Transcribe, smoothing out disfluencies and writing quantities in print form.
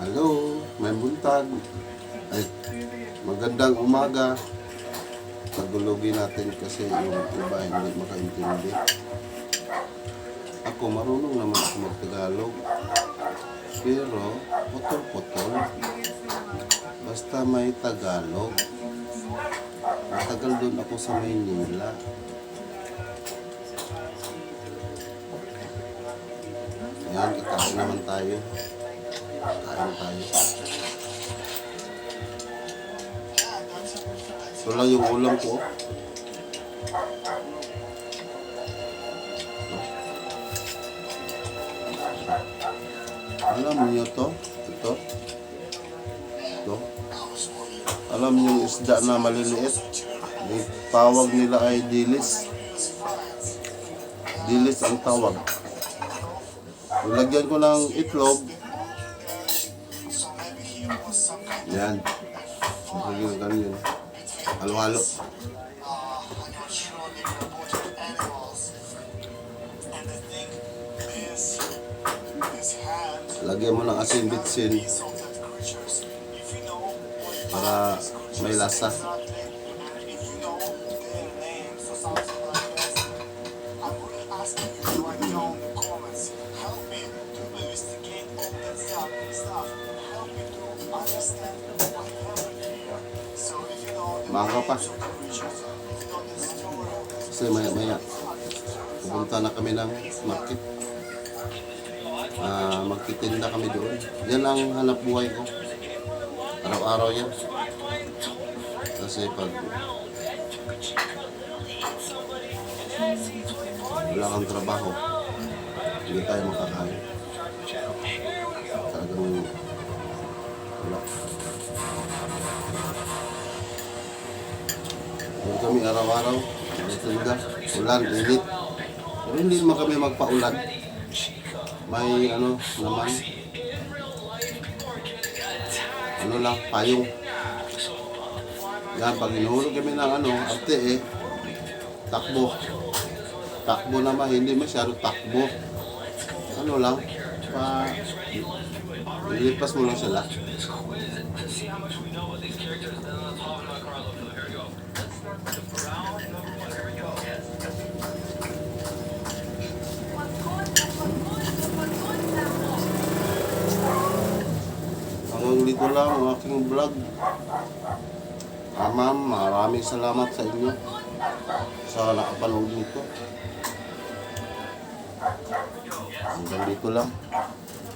Hello, may buntag. Ay, magandang umaga. Tagulogin natin kasi yung iba hindi makaintindi. Ako, marunong naman ako mag-Tagalog. Pero, putol-putol. Basta may Tagalog. Matagal doon ako sa Maynila. Ayan, kakain naman tayo. Kain tayo. Ito lang yung ulam ko. Alam niyo to? Ito. Ito. Alam niyo yung isda na maliliit? Yung tawag nila ay dilis. Dilis ang tawag. Lagyan ko ng itlog. Yan. Lagyan ko ganyan. Halo-halo. Lagyan mo ng asin bitsin para may lasa. Maaga pa. Kasi maya-maya pupunta na kami ng market. Magtitinda kami doon. Yan ang hanap buhay ko. Araw-araw yan. Kasi pag wala kang trabaho, hindi tayo makakain. Talagang wala. Doon kami araw-araw. Magtitinda. Ulan, init. Pero hindi naman kami magpaulan. May ano naman, ano lang, payong. Yan, pag inuhulog kami ng ano, arte takbo. Takbo naman, hindi masyado takbo. Ano lang, ilipas mo lang sila. Hanggang dito lang ang aking vlog. Ma'am, maraming salamat sa inyo sa nakapanood nito. Hanggang dito lang.